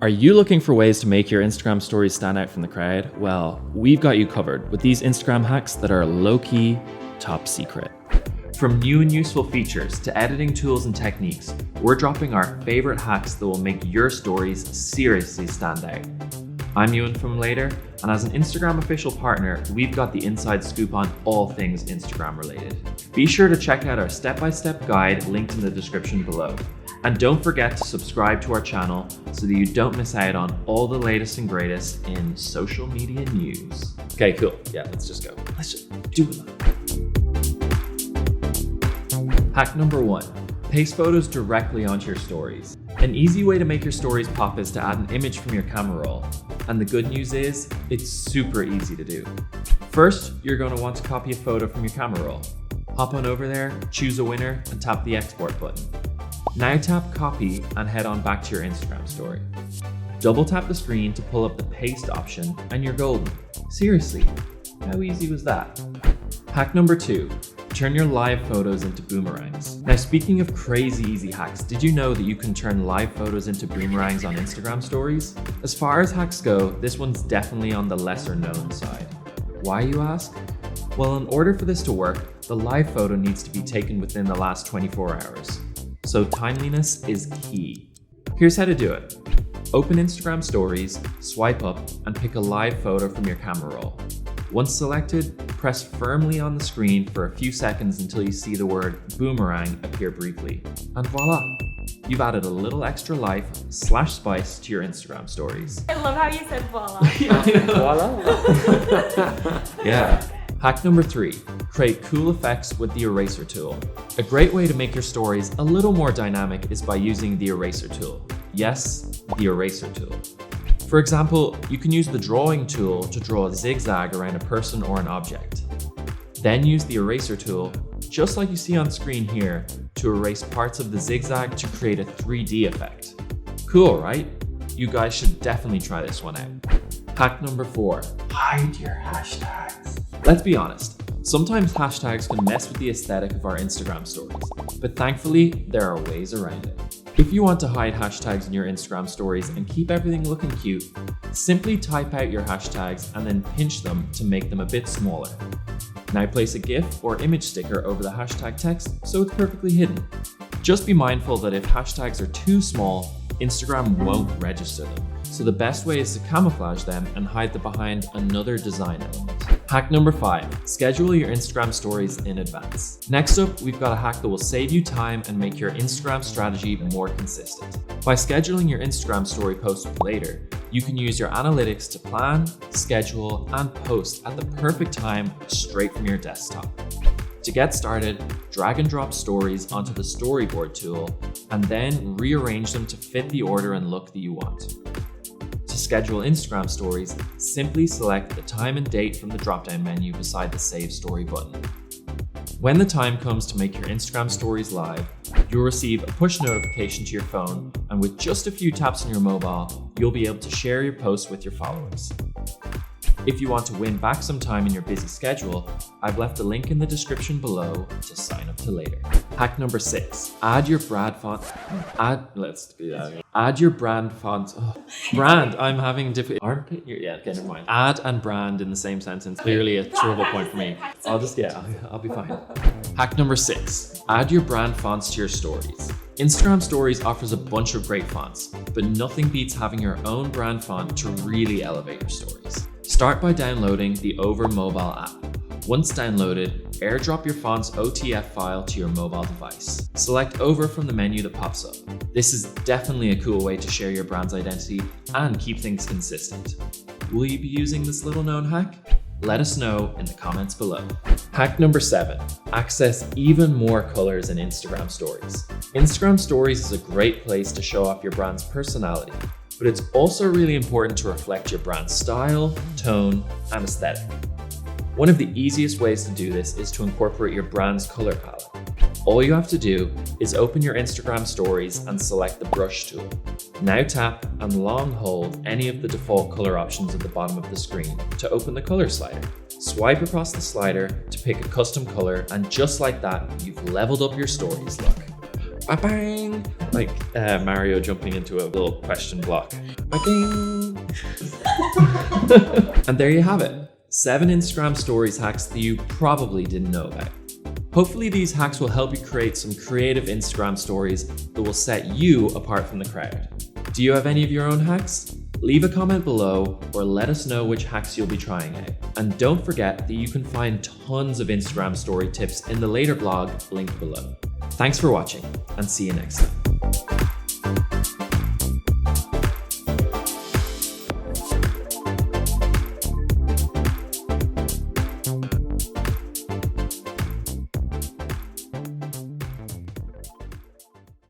Are you looking for ways to make your Instagram stories stand out from the crowd? Well, we've got you covered with these Instagram hacks that are low-key, top secret. From new and useful features to editing tools and techniques, we're dropping our favorite hacks that will make your stories seriously stand out. I'm Ewan from Later, and as an Instagram official partner, we've got the inside scoop on all things Instagram related. Be sure to check out our step-by-step guide linked in the description below. And don't forget to subscribe to our channel so that you don't miss out on all the latest and greatest in social media news. Okay, cool. Yeah, let's just go. Let's just do it. Hack number 1, paste photos directly onto your stories. An easy way to make your stories pop is to add an image from your camera roll. And the good news is, it's super easy to do. First, you're going to want to copy a photo from your camera roll. Hop on over there, choose a winner, and tap the export button. Now tap copy and head on back to your Instagram story. Double tap the screen to pull up the paste option and you're golden. Seriously, how easy was that? Hack number 2, turn your live photos into boomerangs. Now speaking of crazy easy hacks, did you know that you can turn live photos into boomerangs on Instagram stories? As far as hacks go, this one's definitely on the lesser known side. Why, you ask? Well, in order for this to work, the live photo needs to be taken within the last 24 hours. So timeliness is key. Here's how to do it. Open Instagram stories, swipe up, and pick a live photo from your camera roll. Once selected, press firmly on the screen for a few seconds until you see the word boomerang appear briefly. And voila! You've added a little extra life / spice to your Instagram stories. I love how you said voila. Voila. Yeah. Hack number 3, create cool effects with the eraser tool. A great way to make your stories a little more dynamic is by using the eraser tool. Yes, the eraser tool. For example, you can use the drawing tool to draw a zigzag around a person or an object. Then use the eraser tool, just like you see on screen here, to erase parts of the zigzag to create a 3D effect. Cool, right? You guys should definitely try this one out. Hack number 4, hide your hashtags. Let's be honest, sometimes hashtags can mess with the aesthetic of our Instagram stories, but thankfully there are ways around it. If you want to hide hashtags in your Instagram stories and keep everything looking cute, simply type out your hashtags and then pinch them to make them a bit smaller. Now place a GIF or image sticker over the hashtag text so it's perfectly hidden. Just be mindful that if hashtags are too small, Instagram won't register them. So the best way is to camouflage them and hide them behind another design element. Hack number 5, schedule your Instagram stories in advance. Next up, we've got a hack that will save you time and make your Instagram strategy more consistent. By scheduling your Instagram story post with Later, you can use your analytics to plan, schedule, and post at the perfect time straight from your desktop. To get started, drag and drop stories onto the storyboard tool and then rearrange them to fit the order and look that you want. To schedule Instagram stories, simply select the time and date from the drop-down menu beside the Save Story button. When the time comes to make your Instagram stories live, you'll receive a push notification to your phone, and with just a few taps on your mobile, you'll be able to share your post with your followers. If you want to win back some time in your busy schedule, I've left a link in the description below to sign up to Later. Hack number 6, add your brand font. Add your brand font. Brand, I'm having difficulty. Armpit? Yeah, okay, never mind. Add and brand in the same sentence. Clearly a trouble point for me. I'll be fine. Hack number 6, add your brand fonts to your stories. Instagram Stories offers a bunch of great fonts, but nothing beats having your own brand font to really elevate your stories. Start by downloading the Over mobile app. Once downloaded, airdrop your font's OTF file to your mobile device. Select Over from the menu that pops up. This is definitely a cool way to share your brand's identity and keep things consistent. Will you be using this little known hack? Let us know in the comments below. Hack number 7, access even more colors in Instagram Stories. Instagram Stories is a great place to show off your brand's personality, but it's also really important to reflect your brand's style, tone, and aesthetic. One of the easiest ways to do this is to incorporate your brand's color palette. All you have to do is open your Instagram Stories and select the brush tool. Now tap and long hold any of the default color options at the bottom of the screen to open the color slider. Swipe across the slider to pick a custom color, and just like that, you've leveled up your stories look. Ba-bang! Like Mario jumping into a little question block. Ba-ding! And there you have it. 7 Instagram Stories hacks that you probably didn't know about. Hopefully these hacks will help you create some creative Instagram stories that will set you apart from the crowd. Do you have any of your own hacks? Leave a comment below or let us know which hacks you'll be trying out. And don't forget that you can find tons of Instagram story tips in the later blog linked below. Thanks for watching and see you next time.